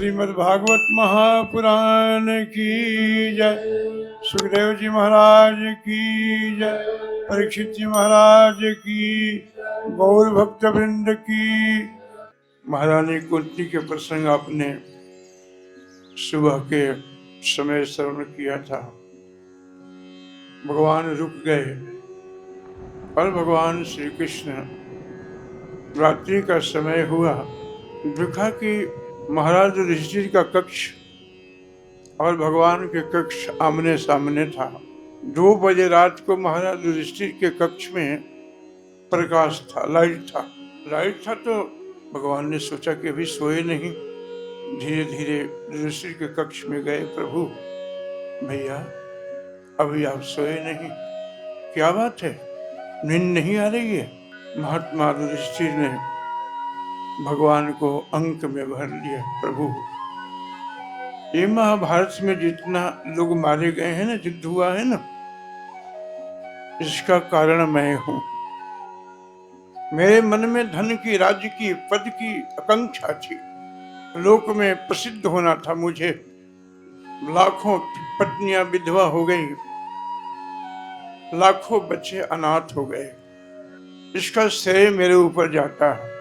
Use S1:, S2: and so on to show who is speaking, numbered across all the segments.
S1: श्रीमद् भागवत महापुराण की जय। सुखदेव जी महाराज की जय। परीक्षित जी महाराज की, गौर भक्त वृंद की। महारानी कुंती के प्रसंग आपने सुबह के समय श्रवण किया था। भगवान रुक गए और भगवान श्री कृष्ण रात्रि का समय हुआ, देखा कि महाराज युधिष्ठिर का कक्ष और भगवान के कक्ष आमने सामने था। 2 बजे रात को महाराज युधिष्ठिर के कक्ष में प्रकाश था, लाइट था तो भगवान ने सोचा कि अभी सोए नहीं। धीरे धीरे युधिष्ठिर के कक्ष में गए। प्रभु भैया अभी आप सोए नहीं, क्या बात है, नींद नहीं आ रही है? महात्मा युधिष्ठिर ने भगवान को अंक में भर लिया। प्रभु ये महाभारत में जितना लोग मारे गए हैं ना, युद्ध हुआ है ना, इसका कारण मैं हूं। मेरे मन में धन की, राज्य की, पद की आकांक्षा थी, लोक में प्रसिद्ध होना था मुझे। लाखों पत्नियां विधवा हो गई, लाखों बच्चे अनाथ हो गए, इसका श्रेय मेरे ऊपर जाता है।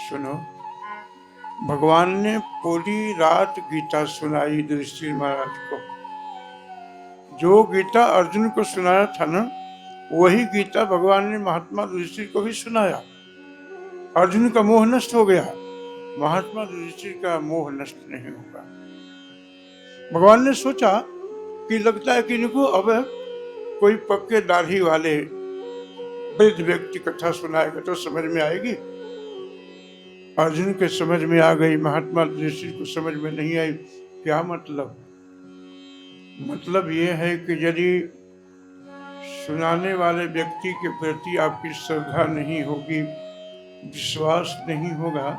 S1: सुनो, भगवान ने पूरी रात गीता सुनाई युधिष्ठिर महाराज को। जो गीता अर्जुन को सुनाया था ना, वही गीता भगवान ने महात्मा युधिष्ठिर को भी सुनाया। अर्जुन का मोह नष्ट हो गया, महात्मा युधिष्ठिर का मोह नष्ट नहीं होगा। भगवान ने सोचा कि लगता है कि इनको अब कोई पक्के दाढ़ी वाले वृद्ध व्यक्ति कथा सुनाएगा तो समझ में आएगी। अर्जुन के समझ में आ गई, महात्मा युधिष्ठिर को समझ में नहीं आई। क्या मतलब? मतलब ये है कि यदि सुनाने वाले व्यक्ति के प्रति आपकी श्रद्धा नहीं होगी, विश्वास नहीं होगा,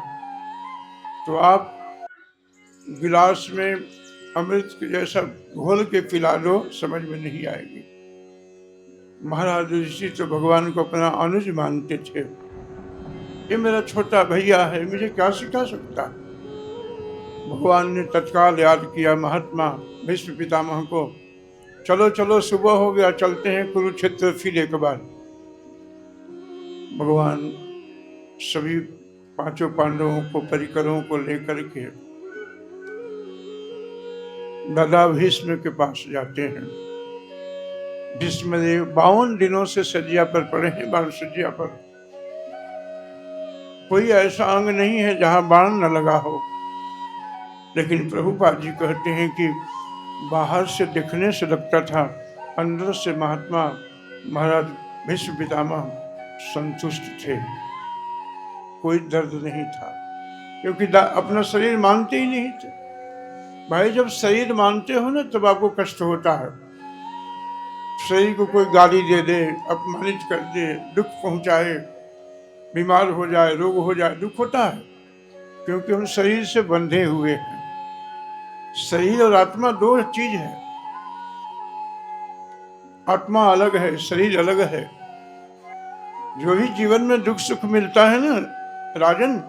S1: तो आप गिलास में अमृत जैसा घोल के पिला दो, समझ में नहीं आएगी। महाराज युधिष्ठिर तो भगवान को अपना अनुज मानते थे। ये मेरा छोटा भैया है, मुझे क्या सिखा सकता? भगवान ने तत्काल याद किया महात्मा भीष्म पितामह को। चलो चलो, सुबह हो गया, चलते हैं कुरुक्षेत्र फिर एक बार। भगवान सभी 5 पांडवों को, परिकरों को लेकर के दादा भीष्म के पास जाते हैं। भीष्मदेव 52 दिनों से सज्जा पर पड़े हैं, बाण सज्जा पर। कोई ऐसा अंग नहीं है जहां बाण न लगा हो। लेकिन प्रभुपाद जी कहते हैं कि बाहर से देखने से लगता था, अंदर से महात्मा महाराज भीष्म पितामह संतुष्ट थे। कोई दर्द नहीं था, क्योंकि अपना शरीर मानते ही नहीं थे। भाई जब शरीर मानते हो ना, तब आपको कष्ट होता है। शरीर को कोई गाली दे दे, अपमानित कर दे, दुख पहुंचाए, बीमार हो जाए, रोग हो जाए, दुख होता है, क्योंकि हम शरीर से बंधे हुए हैं। शरीर और आत्मा 2 चीज है। आत्मा अलग है, शरीर अलग है। जो भी जीवन में दुख सुख मिलता है ना राजन,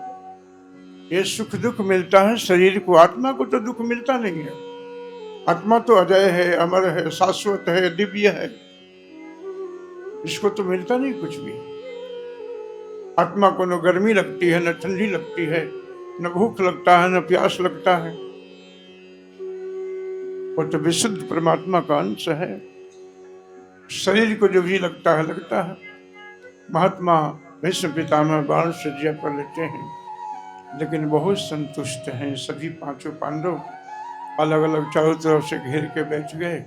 S1: ये सुख दुख मिलता है शरीर को, आत्मा को तो दुख मिलता नहीं है। आत्मा तो अजय है, अमर है, शाश्वत है, दिव्य है, इसको तो मिलता नहीं कुछ भी। आत्मा को न गर्मी लगती है, न ठंडी लगती है, न भूख लगता है, न प्यास लगता है। वो तो विशुद्ध परमात्मा का अंश है। शरीर को जो भी लगता है। महात्मा भीष्म पितामह बाण सज्जा पर लेते हैं, लेकिन बहुत संतुष्ट हैं। सभी 5 पांडव अलग अलग चारों तरफ से घेर के बैठ गए।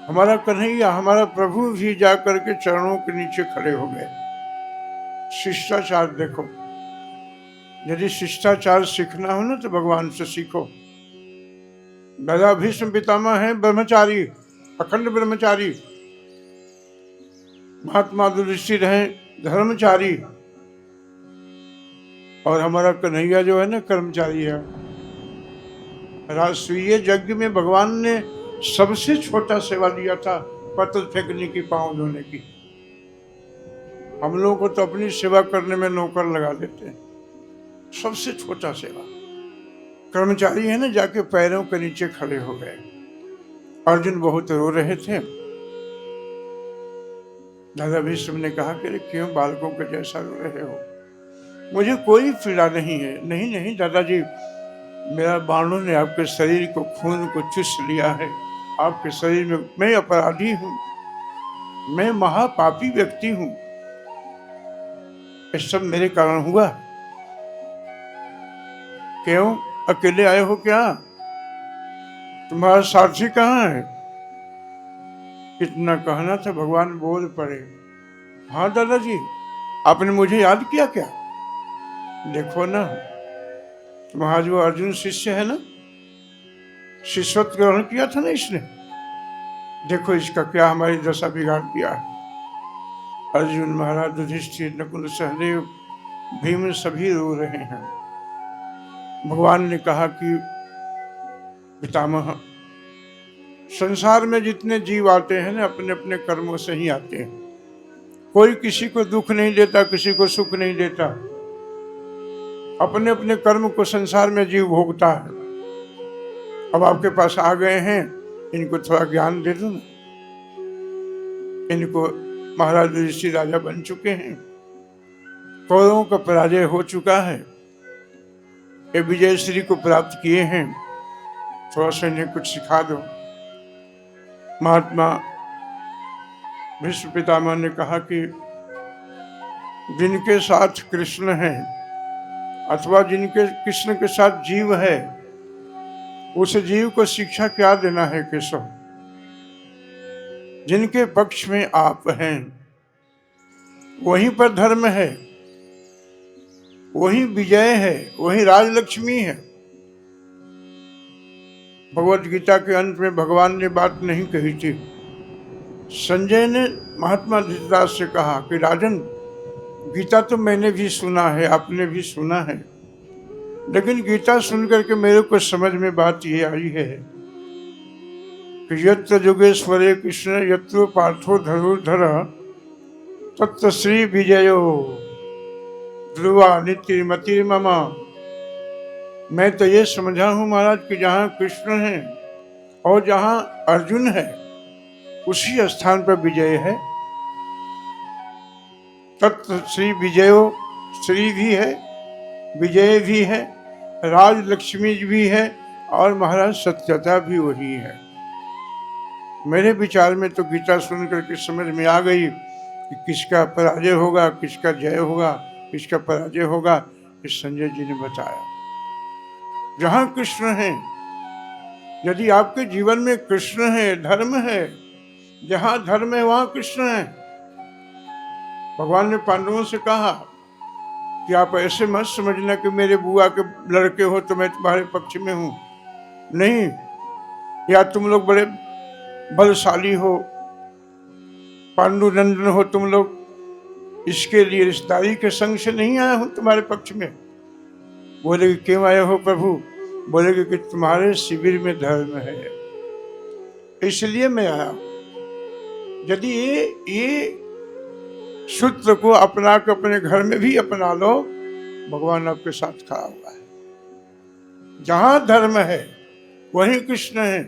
S1: हमारा कन्हैया, हमारा प्रभु भी जाकर के चरणों के नीचे खड़े हो गए। शिष्टाचार देखो, यदि शिष्टाचार सीखना हो ना तो भगवान से सीखो। दादा भीष्म पितामह हैं ब्रह्मचारी, अखंड ब्रह्मचारी। महात्मा युधिष्ठिर हैं धर्मचारी, और हमारा कन्हैया जो है ना कर्मचारी है। राष्ट्रीय यज्ञ में भगवान ने सबसे छोटा सेवा दिया था, पत्थर फेंकने की, पांव धोने की। हम लोगों को तो अपनी सेवा करने में नौकर लगा देते हैं। सबसे छोटा सेवा। कर्मचारी है ना, जाके पैरों के नीचे खड़े हो गए। अर्जुन बहुत रो रहे थे। दादा भीष्म ने कहा कि क्यों बालकों के जैसा रो रहे हो? मुझे कोई पीड़ा नहीं है। नहीं नहीं दादाजी, मेरा बाणों ने आपके शरीर को, खून को चूस लिया है। आपके शरीर में मैं अपराधी हूं, मैं महापापी व्यक्ति हूं। ये सब मेरे कारण हुआ। क्यों अकेले आए हो क्या? तुम्हारा साथी कहाँ है? कितना कहना था, भगवान बोल पड़े, हाँ दादाजी, आपने मुझे याद किया क्या? देखो ना, तुम्हारा जो अर्जुन शिष्य है ना, शिष्यत्व ग्रहण किया था ना इसने, देखो इसका क्या हमारी दशा बिगाड़ दिया है। अर्जुन, महाराज युधिष्ठिर, नकुल, सहदेव, भीम सभी रो रहे हैं। भगवान ने कहा कि पितामह, संसार में जितने जीव आते हैं ना, अपने अपने कर्मों से ही आते हैं। कोई किसी को दुख नहीं देता, किसी को सुख नहीं देता। अपने अपने कर्म को संसार में जीव भोगता है। अब आपके पास आ गए हैं, इनको थोड़ा ज्ञान दे दो ना। इनको महाराज युधिष्ठिर राजा बन चुके हैं, कौरवों का पराजय हो चुका है, ये विजय श्री को प्राप्त किए हैं, थोड़ा सा इन्हें कुछ सिखा दो। महात्मा भीष्म पितामह ने कहा कि जिनके साथ कृष्ण है, अथवा जिनके कृष्ण के साथ जीव है, उस जीव को शिक्षा क्या देना है केशव? जिनके पक्ष में आप हैं, वहीं पर धर्म है, वही विजय है, वही राजलक्ष्मी है। भगवत गीता के अंत में भगवान ने बात नहीं कही थी। संजय ने महात्मा धृतराज से कहा कि राजन, गीता तो मैंने भी सुना है, आपने भी सुना है, लेकिन गीता सुनकर के मेरे को समझ में बात ये आई है कि यत्र योगेश्वरे कृष्ण यत्र पार्थो धनुर्धर तत्र श्री विजयो ध्रुवा नितिर्मतिर्मम। मैं तो ये समझा हूं महाराज कि जहां कृष्ण है और जहां अर्जुन है, उसी स्थान पर विजय है। तत्र श्री विजयो, श्री भी है, विजय भी है, राज लक्ष्मी भी है, और महाराज सत्यता भी वही है। मेरे विचार में तो गीता सुन करके समझ में आ गई कि किसका पराजय होगा, किसका जय होगा, किसका पराजय होगा। इस संजय जी ने बताया, जहां कृष्ण है, यदि आपके जीवन में कृष्ण है, धर्म है, जहां धर्म है वहां कृष्ण है। भगवान ने पांडवों से कहा कि आप ऐसे मत समझना कि मेरे बुआ के लड़के हो तो मैं तुम्हारे पक्ष में हूं। नहीं, या तुम लोग बड़े बलशाली हो, पांडुनंदन हो तुम लोग, इसके लिए रिश्तेदारी के संग से नहीं आया हूं तुम्हारे पक्ष में। बोले कि क्यों आए हो प्रभु? बोले कि तुम्हारे शिविर में धर्म है, इसलिए मैं आया। यदि ये सूत्र को अपना के अपने घर में भी अपना लो, भगवान आपके साथ खड़ा हुआ है। जहां धर्म है वहीं कृष्ण है।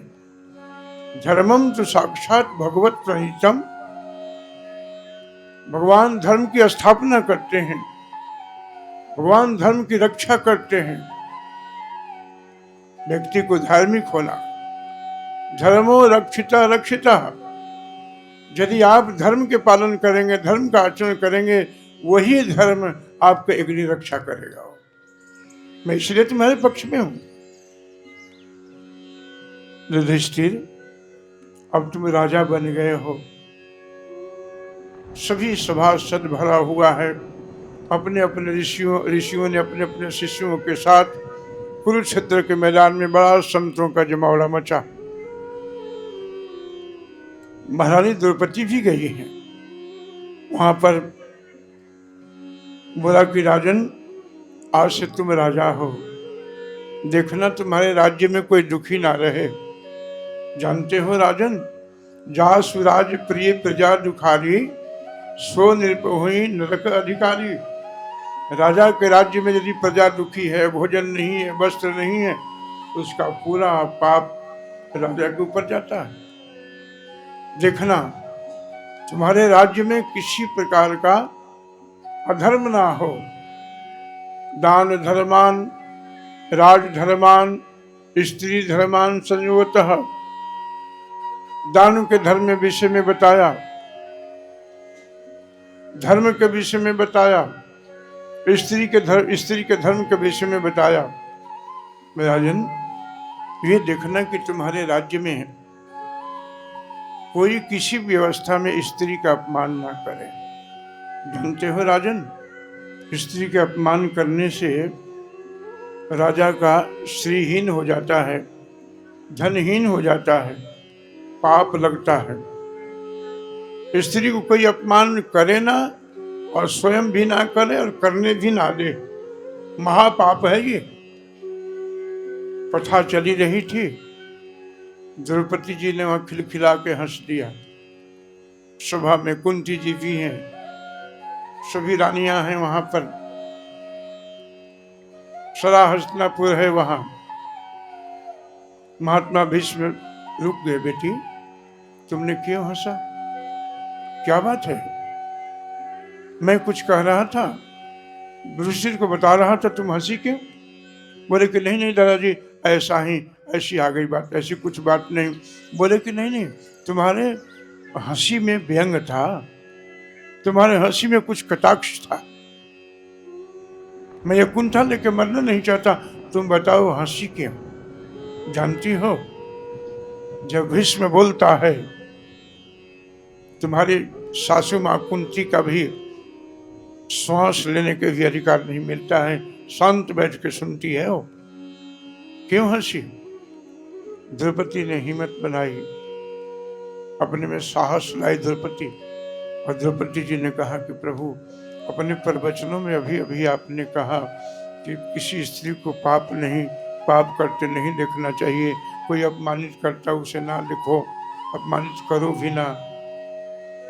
S1: धर्मम तो साक्षात भगवत प्रणीतम। भगवान धर्म की स्थापना करते हैं, भगवान धर्म की रक्षा करते हैं। व्यक्ति को धार्मिक होना, धर्मो रक्षिता रक्षिता। यदि आप धर्म के पालन करेंगे, धर्म का आचरण करेंगे, वही धर्म आपको अग्नि रक्षा करेगा। मैं इसलिए तुम्हारे पक्ष में हूं। युधिष्ठिर, अब तुम राजा बन गए हो, सभी सभासद भरा हुआ है। अपने अपने ऋषियों ने अपने अपने शिष्यों के साथ कुरुक्षेत्र के मैदान में बड़ा संतों का जमावड़ा मचा। महारानी द्रौपदी भी गई है वहां पर। बोला कि राजन, आज से तुम राजा हो, देखना तुम्हारे राज्य में कोई दुखी ना रहे। जानते हो राजन, जा सुराज प्रिय प्रजा दुखारी, सो नृप हुई नरक अधिकारी। राजा के राज्य में यदि प्रजा दुखी है, भोजन नहीं है, वस्त्र नहीं है, तो उसका पूरा पाप राजा के ऊपर जाता है। देखना तुम्हारे राज्य में किसी प्रकार का अधर्म ना हो। दान धर्मान, राज धर्मान, स्त्री धर्मान संयोतः। दान के धर्म विषय में बताया, धर्म के विषय में बताया, स्त्री के धर्म के विषय में बताया। राजन, ये देखना कि तुम्हारे राज्य में कोई किसी व्यवस्था में स्त्री का अपमान ना करे। जानते हो राजन, स्त्री के अपमान करने से राजा का श्रीहीन हो जाता है, धनहीन हो जाता है, पाप लगता है। स्त्री को कोई अपमान करे ना, और स्वयं भी ना करे और करने भी ना दे, महापाप है ये। प्रथा चली रही थी, द्रौपदी जी ने वहां खिलखिला के हंस दिया। सभा में कुंती जी भी हैं, सभी रानियां हैं वहां पर, सारा हस्तिनापुर है वहां। महात्मा भीष्म रुक गए। बेटी, तुमने क्यों हंसा? क्या बात है? मैं कुछ कह रहा था, युधिष्ठिर को बता रहा था, तुम हंसी क्यों? बोले कि नहीं नहीं दादाजी, ऐसा ही, ऐसी आ गई बात, ऐसी कुछ बात नहीं। बोले कि नहीं नहीं, तुम्हारे हंसी में व्यंग था, तुम्हारे हंसी में कुछ कटाक्ष था। मैं ये कुंठा लेके मरना नहीं चाहता, तुम बताओ हंसी क्यों? जानती हो, जब भीष्म बोलता है, तुम्हारी सासू माँ कुंती का भी श्वास लेने के भी अधिकार नहीं मिलता है, शांत बैठ के सुनती है वो। क्यों हंसी? द्रौपदी ने हिम्मत बनाई, अपने में साहस लाई द्रौपदी। और द्रौपदी जी ने कहा कि प्रभु, अपने प्रवचनों में अभी अभी आपने कहा कि किसी स्त्री को पाप करते नहीं देखना चाहिए, कोई अपमानित करता उसे ना देखो, अपमानित करो भी ना,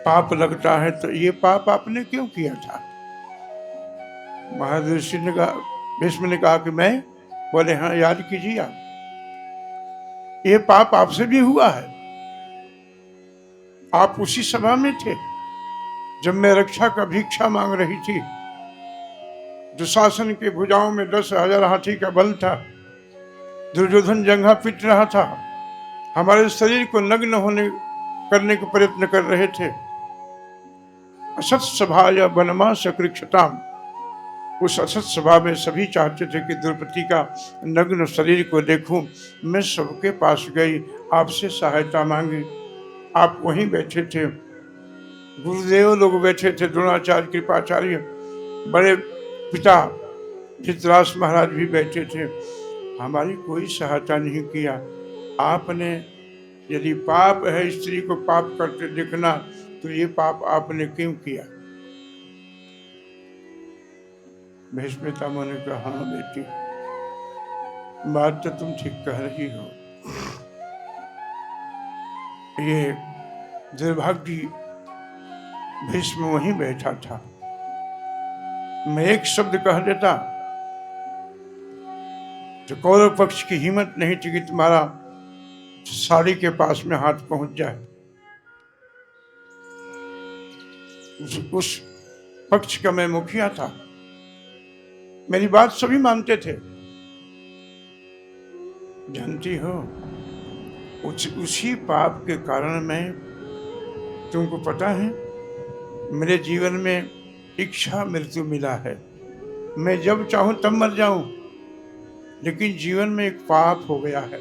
S1: पाप लगता है। तो ये पाप आपने क्यों किया था? महर्षि ने कहा, भीष्म ने कहा कि मैं? बोले हाँ, याद कीजिए आप, ये पाप आपसे भी हुआ है। आप उसी सभा में थे जब मैं रक्षा का भिक्षा मांग रही थी। दुशासन के भुजाओं में 10,000 हाथी का बल था, दुर्योधन जंघा पीट रहा था, हमारे शरीर को नग्न करने के प्रयत्न कर रहे थे। असत सभा या वनमा सकृक्षताम, उस असत सभा में सभी चाहते थे कि द्रौपदी का नग्न शरीर को देखूं। मैं सबके पास गई, आपसे सहायता मांगी, आप वहीं बैठे थे, गुरुदेव लोग बैठे थे, द्रोणाचार्य, कृपाचार्य, बड़े पिता धृतराष्ट्र महाराज भी बैठे थे। हमारी कोई सहायता नहीं किया। आपने, यदि पाप है स्त्री को पाप करते देखना, तो ये पाप आपने क्यों किया? भीष्म ने कहा, हाँ बेटी, बात तो तुम ठीक कह रही हो। ये दुर्भाग्य, भीष्म वहीं बैठा था। मैं एक शब्द कह देता तो कौरव पक्ष की हिम्मत नहीं थी कि तुम्हारा साड़ी के पास में हाथ पहुंच जाए। उस पक्ष का मैं मुखिया था, मेरी बात सभी मानते थे। जानती हो, उसी पाप के कारण मैं, तुमको पता है, मेरे जीवन में इच्छा मृत्यु मिला है। मैं जब चाहूं तब मर जाऊं, लेकिन जीवन में एक पाप हो गया है।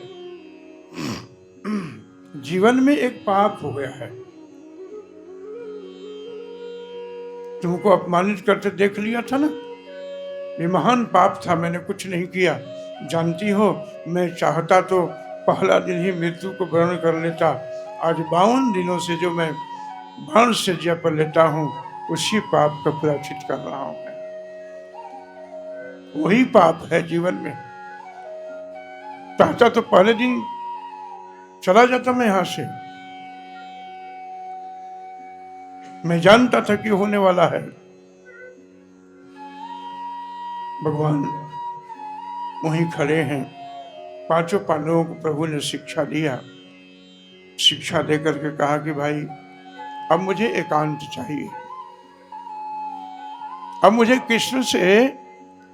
S1: जीवन में एक पाप हो गया है। तुमको अपमानित करते देख लिया था ना, ये महान पाप था, मैंने कुछ नहीं किया। जानती हो, मैं चाहता तो पहला दिन ही मृत्यु को ग्रहण कर लेता। आज 52 दिनों से जो मैं बाण सज्जा पर लेटा हूं, उसी पाप का प्रायश्चित कर रहा हूं। वही पाप है जीवन में। चाहता तो पहले दिन चला जाता मैं यहां से। मैं जानता था कि होने वाला है। भगवान वहीं खड़े हैं। पांचों पांडवों को प्रभु ने शिक्षा दिया। शिक्षा देकर के कहा कि भाई अब मुझे एकांत चाहिए, अब मुझे कृष्ण से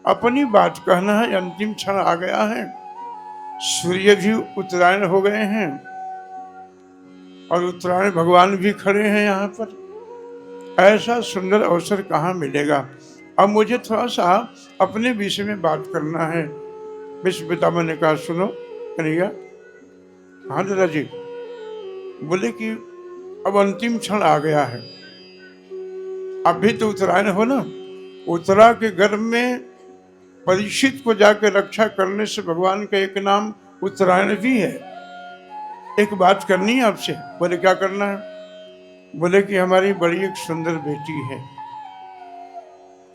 S1: अपनी बात कहना है। अंतिम क्षण आ गया है, सूर्य भी उत्तरायण हो गए हैं और उत्तरायण भगवान भी खड़े हैं यहाँ पर। ऐसा सुंदर अवसर कहाँ मिलेगा। अब मुझे थोड़ा सा अपने विषय में बात करना है। विश्व पितामह ने कहा सुनो कन्हैया। हाँ दादा जी। बोले कि अब अंतिम क्षण आ गया है, अभी तो उत्तरायण हो ना। उत्तरा के गर्भ में परीक्षित को जाकर रक्षा करने से भगवान का एक नाम उत्तरायण भी है। एक बात करनी है आपसे। बोले क्या करना है। बोले कि हमारी बड़ी एक सुंदर बेटी है,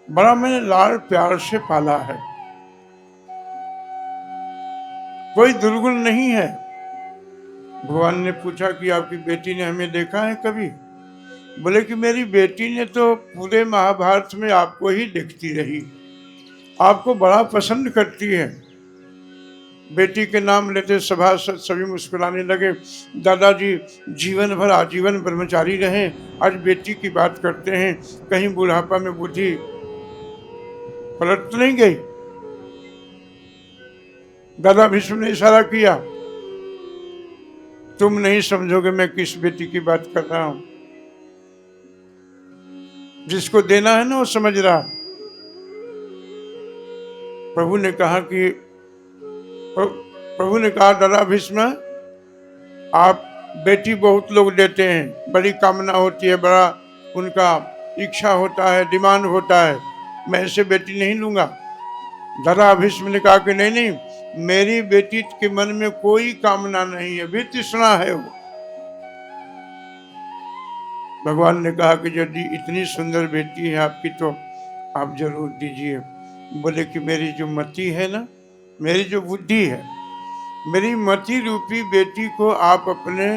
S1: बड़ा मैंने लाड़ प्यार से पाला है, कोई दुर्गुण नहीं है। भगवान ने पूछा कि आपकी बेटी ने हमें देखा है कभी। बोले कि मेरी बेटी ने तो पूरे महाभारत में आपको ही देखती रही, आपको बड़ा पसंद करती है। बेटी के नाम लेते सभासद सभी मुस्कुराने लगे। दादाजी जीवन भर आजीवन ब्रह्मचारी रहे, आज बेटी की बात करते हैं, कहीं बुढ़ापा में बुद्धि पलट तो नहीं गई। दादा भीष्म ने इशारा किया, तुम नहीं समझोगे मैं किस बेटी की बात कर रहा हूं। जिसको देना है ना वो समझ रहा। प्रभु ने कहा दादा भीष्म, आप बेटी बहुत लोग देते हैं, बड़ी कामना होती है, बड़ा उनका इच्छा होता है, डिमांड होता है, मैं ऐसे बेटी नहीं लूंगा। दादा भीष्म ने कहा कि नहीं नहीं, मेरी बेटी के मन में कोई कामना नहीं है, भी तृष्णा है वो। भगवान ने कहा कि यदि इतनी सुंदर बेटी है आपकी तो आप जरूर दीजिए। बोले कि मेरी जो मति है ना, मेरी जो बुद्धि है, मेरी मति रूपी बेटी को आप अपने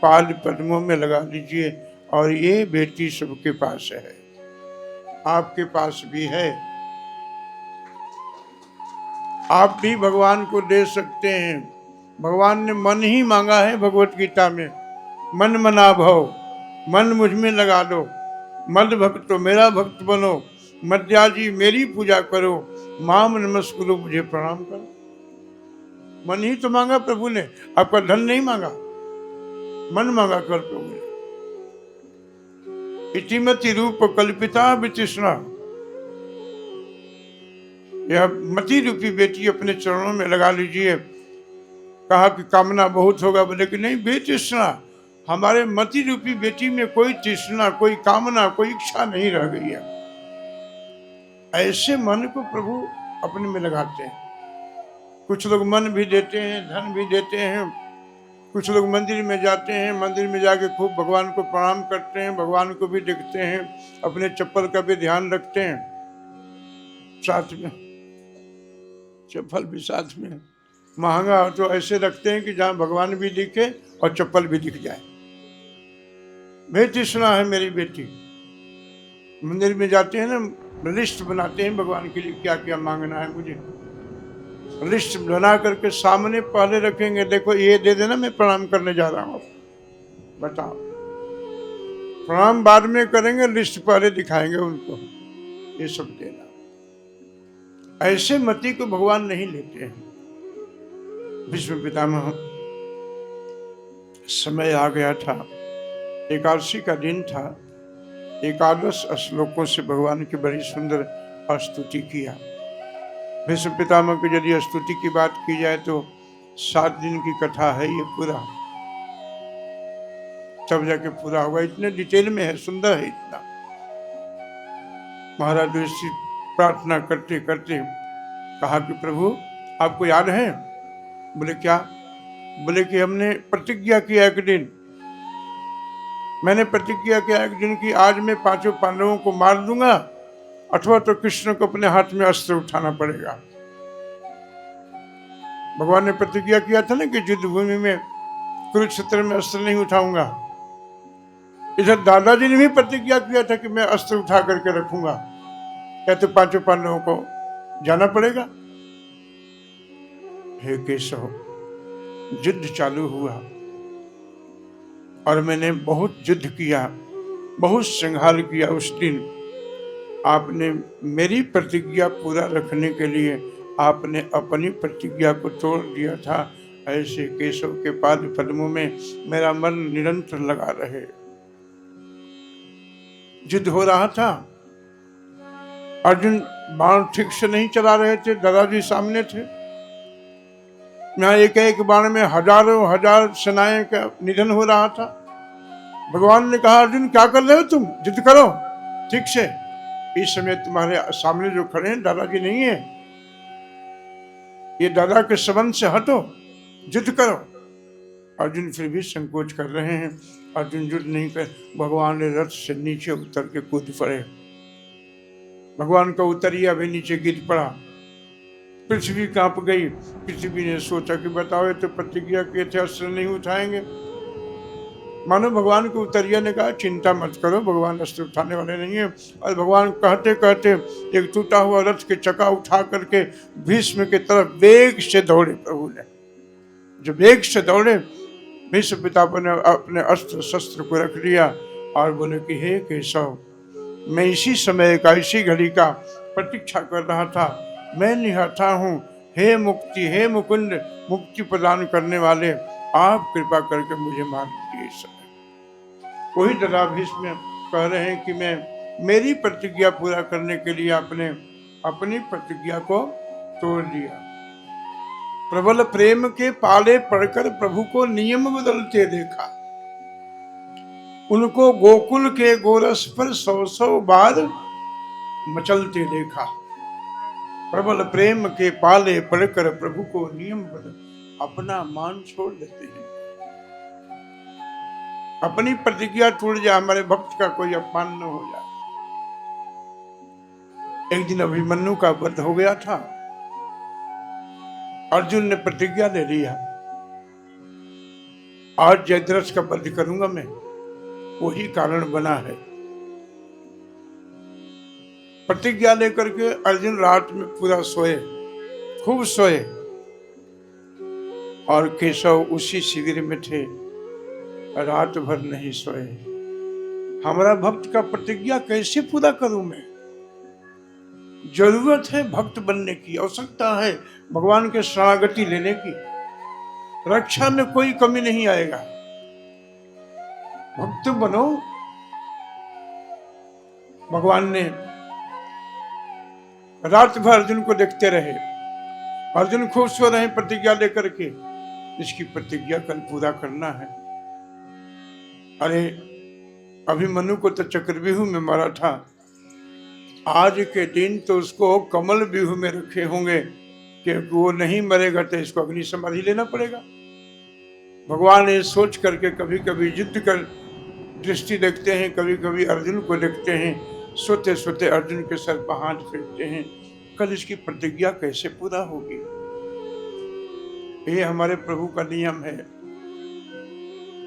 S1: पाद पद्मों में लगा लीजिए। और ये बेटी सबके पास है, आपके पास भी है, आप भी भगवान को दे सकते हैं। भगवान ने मन ही मांगा है भगवत गीता में, मन मना भव, मन मुझ में लगा दो, मद भक्तो मेरा भक्त बनो, मध्याजी मेरी पूजा करो, माम नमस्कुरु मुझे प्रणाम करो। मन ही तो मांगा प्रभु ने, आपका धन नहीं मांगा, मन मांगा कर प्रभु ने। इतिमति रूप कल्पिता वितृष्णा, यह मति रूपी बेटी अपने चरणों में लगा लीजिए। कहा कि कामना बहुत होगा। बोले कि नहीं, बेतृष्णा, हमारे मति रूपी बेटी में कोई तृष्णा, कोई कामना, कोई इच्छा नहीं रह गई है। ऐसे मन को प्रभु अपने में लगाते हैं। कुछ लोग मन भी देते हैं, धन भी देते हैं। कुछ लोग मंदिर में जाते हैं, मंदिर में जाके खूब भगवान को प्रणाम करते हैं, भगवान को भी देखते हैं, अपने चप्पल का भी ध्यान रखते हैं, साथ में चप्पल भी साथ में महंगा हो तो ऐसे रखते हैं कि जहां भगवान भी दिखे और चप्पल भी दिख जाए। बेतृष्णा है मेरी बेटी। मंदिर में जाते हैं ना, लिस्ट बनाते हैं भगवान के लिए क्या क्या मांगना है मुझे। लिस्ट बना करके सामने पहले रखेंगे, देखो ये दे देना, मैं प्रणाम करने जा रहा हूँ। बताओ, प्रणाम बाद में करेंगे, लिस्ट पहले दिखाएंगे उनको, ये सब देना। ऐसे मति को भगवान नहीं लेते हैं। विश्व पितामह, समय आ गया था, एकादशी का दिन था। एकादश श्लोकों से भगवान की बड़ी सुंदर स्तुति किया। विश्व पितामह की यदि स्तुति की बात की जाए तो 7 दिन की कथा है ये पूरा, तब जाके पूरा होगा। इतने डिटेल में है, सुंदर है इतना। महाराज ऋषि प्रार्थना करते करते कहा कि प्रभु आपको याद है। बोले क्या। बोले कि हमने प्रतिज्ञा किया एक दिन, मैंने प्रतिज्ञा किया एक दिन कि आज मैं 5 पांडवों को मार दूंगा, अथवा तो कृष्ण को अपने हाथ में अस्त्र उठाना पड़ेगा। भगवान ने प्रतिज्ञा किया था ना कि युद्ध भूमि में कुरुक्षेत्र में अस्त्र नहीं उठाऊंगा। इधर दादाजी ने भी प्रतिज्ञा किया था कि मैं अस्त्र उठा करके रखूंगा, या तो 5 पांडवों को जाना पड़ेगा। हे केशव, युद्ध चालू हुआ और मैंने बहुत युद्ध किया, बहुत संहार किया। उस दिन आपने मेरी प्रतिज्ञा पूरा रखने के लिए आपने अपनी प्रतिज्ञा को तोड़ दिया था। ऐसे केशव के पाद पद्मों में मेरा मन निरंतर लगा रहे। युद्ध हो रहा था, अर्जुन बाण ठीक से नहीं चला रहे थे, दादाजी सामने थे। यहाँ एक एक बाण में हजारों हजार सेनाएं का निधन हो रहा था। भगवान ने कहा, अर्जुन क्या कर रहे हो तुम, युद्ध करो ठीक से। इस समय तुम्हारे सामने जो खड़े हैं दादाजी नहीं है, ये दादा के संबंध से हटो, युद्ध करो। अर्जुन फिर भी संकोच कर रहे हैं। अर्जुन युद्ध नहीं कर, भगवान ने रथ से नीचे उतर के कूद पड़े। भगवान का उतरिया भी नीचे गिर पड़ा, पृथ्वी कांप गई। पृथ्वी ने सोचा कि बताओ, ये तो प्रतिज्ञा किए थे अस्त्र नहीं उठाएंगे। मानो भगवान को उतरिया ने कहा, चिंता मत करो, भगवान अस्त्र उठाने वाले नहीं है। और भगवान कहते कहते एक टूटा हुआ रथ के चक्का उठा करके भीष्म की तरफ वेग से दौड़े। प्रभु ने जो वेग से दौड़े, भीष्म पितामह ने अपने अस्त्र शस्त्र को रख लिया और बोले कि हे केशव, मैं इसी समय का, इसी घड़ी का प्रतीक्षा कर रहा था। मैं निहत्था हूँ, हे मुक्ति, हे मुकुंद, मुक्ति प्रदान करने वाले, आप कृपा करके मुझे मार दीजिए इस समय। वही दादा भीष्म कह रहे हैं कि मैं मेरी प्रतिज्ञा पूरा करने के लिए आपने अपनी प्रतिज्ञा को तोड़ दिया। प्रबल प्रेम के पाले पड़कर प्रभु को नियम बदलते देखा। उनको गोकुल के गोरस पर 100 बार मचलते देखा। प्रबल प्रेम के पाले पड़कर प्रभु को नियम बदल, अपना मान छोड़ देते हैं। अपनी प्रतिज्ञा टूट जाए, हमारे भक्त का कोई अपमान न हो जाए। एक दिन अभिमन्यु का वध हो गया था। अर्जुन ने प्रतिज्ञा ले लिया, आज जयद्रथ का वध करूंगा मैं। वही कारण बना है। प्रतिज्ञा लेकर के अर्जुन रात में पूरा सोए, खूब सोए, और केशव उसी शिविर में थे, रात भर नहीं सोए। हमारा भक्त का प्रतिज्ञा कैसे पूरा करूं मैं? जरूरत है भक्त बनने की, आवश्यकता है भगवान के शरणागति लेने की। रक्षा में कोई कमी नहीं आएगा। भक्त बनो। भगवान ने रात भर अर्जुन को देखते रहे। अर्जुन खूब सो रहे प्रतिज्ञा लेकर के, इसकी प्रतिज्ञा कल पूरा करना है। अरे अभिमन्यु को तो चक्रव्यूह में मारा था, आज के दिन तो उसको कमल व्यूह में रखे होंगे, क्योंकि वो नहीं मरेगा तो इसको अग्नि समाधि लेना पड़ेगा। भगवान ये सोच करके कभी कभी युद्ध कर दृष्टि देखते हैं, कभी कभी अर्जुन को देखते हैं। सोते सोते अर्जुन के सर पर हाथ फेरते हैं, कल इसकी प्रतिज्ञा कैसे पूरा होगी। ये हमारे प्रभु का नियम है।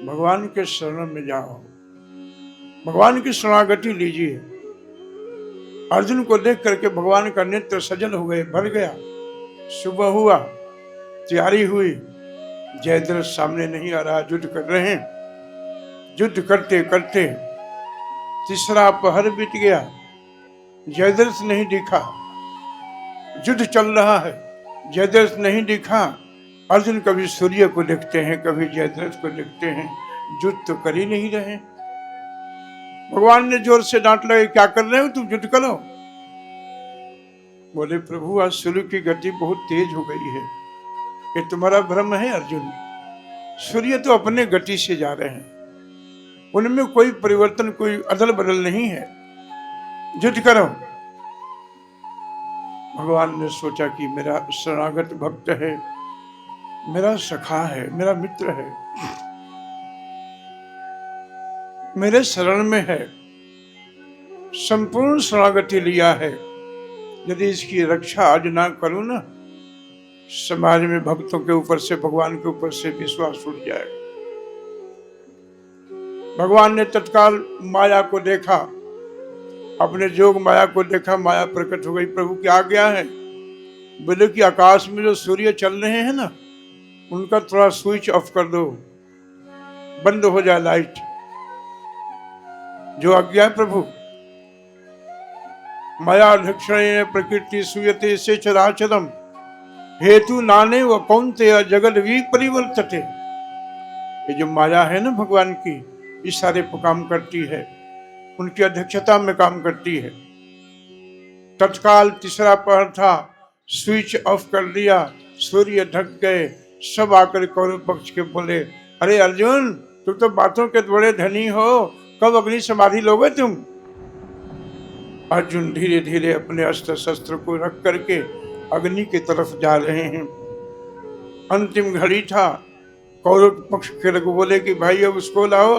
S1: भगवान के शरण में जाओ, भगवान की शरणागति लीजिए। अर्जुन को देख करके भगवान का नेत्र सजल हो गए, भर गया। सुबह हुआ, तैयारी हुई, जयद्रथ सामने नहीं आ रहा, युद्ध कर रहे हैं। युद्ध करते करते तीसरा पहर बीत गया, जयद्रथ नहीं दिखा। युद्ध चल रहा है, जयद्रथ नहीं दिखा। अर्जुन कभी सूर्य को देखते हैं, कभी जयद्रथ को देखते हैं, युद्ध तो कर ही नहीं रहे। भगवान ने जोर से डांट लगे, क्या कर रहे हो तुम, युद्ध करो। बोले प्रभु आज सूर्य की गति बहुत तेज हो गई है, ये तुम्हारा भ्रम है अर्जुन। सूर्य तो अपने गति से जा रहे हैं, उनमें कोई परिवर्तन, कोई अदल बदल नहीं है, युद्ध करो। भगवान ने सोचा कि मेरा शरणागत भक्त है, मेरा सखा है, मेरा मित्र है, मेरे शरण में है, संपूर्ण शरणागति लिया है। यदि इसकी रक्षा आज ना करूं ना, समाज में भक्तों के ऊपर से, भगवान के ऊपर से विश्वास उठ जाएगा। भगवान ने तत्काल माया को देखा, अपने जोग माया को देखा, माया प्रकट हो गई। प्रभु क्या आज्ञा है? बोले कि आकाश में जो सूर्य चल रहे हैं ना, उनका थोड़ा स्विच ऑफ कर दो, बंद हो जाए लाइट। जो आज्ञा है प्रभु। माया अध्यक्षण प्रकृति सूयते से चराचरम हेतु नाने व कौनते जगत वी परिवर्तते। ये जो माया है ना भगवान की, इस सारे पर काम करती है, उनकी अध्यक्षता में काम करती है। तत्काल तीसरा पहर था, स्विच ऑफ कर दिया, सूर्य ढक गए। सब आकर कौरव पक्ष के बोले, अरे अर्जुन, तुम तो बातों के बड़े धनी हो, कब अग्नि समाधि लोगे तुम? अर्जुन धीरे धीरे अपने अस्त्र शस्त्र को रख करके अग्नि की तरफ जा रहे हैं। अंतिम घड़ी था। कौरव पक्ष के लोग बोले कि भाई अब उसको लाओ,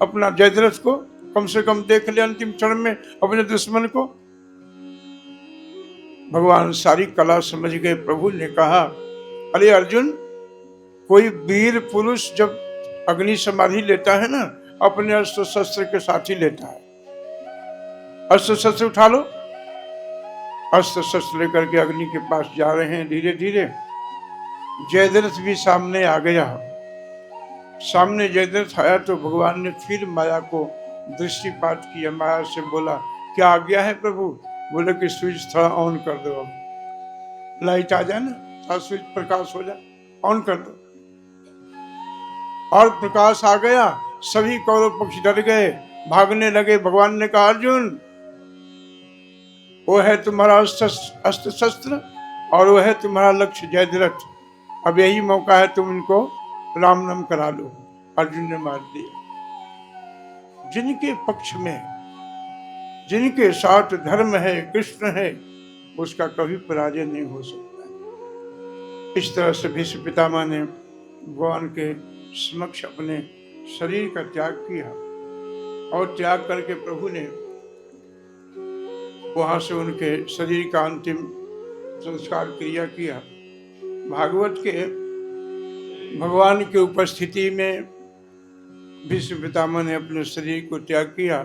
S1: अपना जयद्रथ को, कम से कम देख ले अंतिम क्षण में अपने दुश्मन को। भगवान सारी कला समझ गए। प्रभु ने कहा, अरे अर्जुन, कोई वीर पुरुष जब अग्नि समाधि लेता है ना, अपने अस्त्र शस्त्र के साथ ही लेता है। अस्त्र शस्त्र उठा लो। अस्त्र शस्त्र लेकर के अग्नि के पास जा रहे हैं धीरे धीरे। जयद्रथ भी सामने आ गया। सामने जयद्रथ आया तो भगवान ने फिर माया को दृष्टिपात किया। माया से बोला, क्या आज्ञा है प्रभु? बोले कि स्विच थोड़ा ऑन कर दो, अब लाइट आ जाए ना, थोड़ा स्विच प्रकाश हो जाए, ऑन कर दो। और प्रकाश आ गया। सभी कौरव पक्ष डर गए, भागने लगे। भगवान ने कहा, अर्जुन, वो है तुम्हारा अस्त्र शस्त्र और वो है तुम्हारा लक्ष्य जयद्रथ। अब यही मौका है, तुम इनको राम नाम करा लो। अर्जुन ने मार दिया। जिनके पक्ष में, जिनके साथ धर्म है, कृष्ण है, उसका कभी पराजय नहीं हो सकता। इस तरह से भीष्म पितामह ने भगवान के समक्ष अपने शरीर का त्याग किया और त्याग करके प्रभु ने वहां से उनके शरीर का अंतिम संस्कार क्रिया किया। भागवत के भगवान की उपस्थिति में भीष्म पितामह ने अपने शरीर को त्याग किया।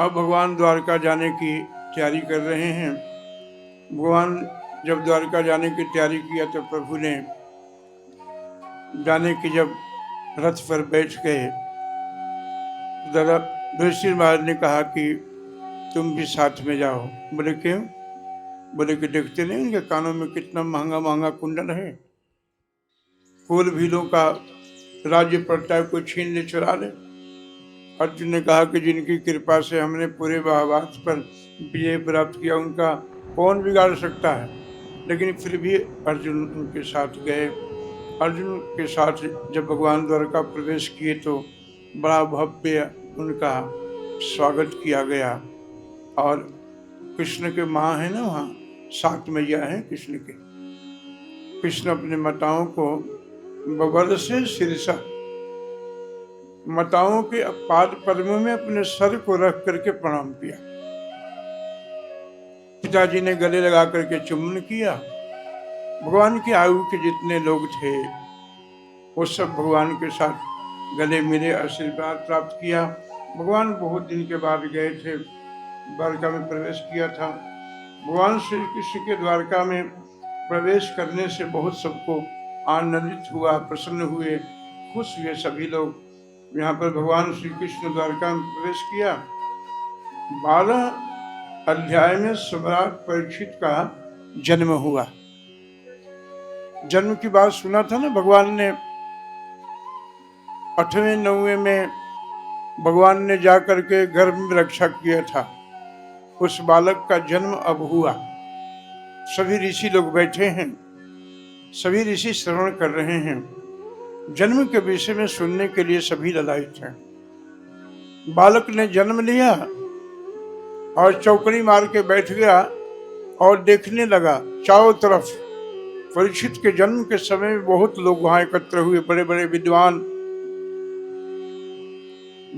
S1: अब भगवान द्वारका जाने की तैयारी कर रहे हैं। भगवान जब द्वारका जाने की तैयारी किया तो प्रभु ने जाने की जब रथ पर बैठ गए, युधिष्ठिर महाराज ने कहा कि तुम भी साथ में जाओ। बोले क्यों? बोले कि देखते नहीं उनके कानों में कितना महंगा महंगा कुंडल है, कुल भीलों का राज्य पड़ता है, कोई छीन ले चुरा ले। अर्जुन ने कहा कि जिनकी कृपा से हमने पूरे महाभारत पर विजय प्राप्त किया, उनका कौन बिगाड़ सकता है। लेकिन फिर भी अर्जुन उनके साथ गए। अर्जुन के साथ जब भगवान द्वारका प्रवेश किए तो बड़ा भव्य उनका स्वागत किया गया। और कृष्ण के माँ है ना, वहाँ 7 मैया हैं कृष्ण के। कृष्ण अपने माताओं को बबर से शीर्षा, माताओं के पाद पद्म में अपने सर को रख करके प्रणाम किया। पिताजी ने गले लगा करके चुम्बन किया। भगवान की आयु के जितने लोग थे वो सब भगवान के साथ गले मिले, आशीर्वाद प्राप्त किया। भगवान बहुत दिन के बाद गए थे, द्वारका में प्रवेश किया था। भगवान श्री कृष्ण के द्वारका में प्रवेश करने से बहुत सबको आनंदित हुआ, प्रसन्न हुए, खुश हुए सभी लोग। यहाँ पर भगवान श्री कृष्ण द्वारका में प्रवेश किया। 12 अध्याय में सम्राट परीक्षित का जन्म हुआ। जन्म की बात सुना था ना भगवान ने। 8वें 9वें में भगवान ने जाकर के गर्भ में रक्षा किया था। उस बालक का जन्म अब हुआ। सभी ऋषि लोग बैठे हैं, सभी ऋषि श्रवण कर रहे हैं। जन्म के विषय में सुनने के लिए सभी ललायित हैं। बालक ने जन्म लिया और चौकड़ी मार के बैठ गया और देखने लगा चारों तरफ। परीक्षित के जन्म के समय में बहुत लोग वहां एकत्र हुए, बड़े बड़े विद्वान,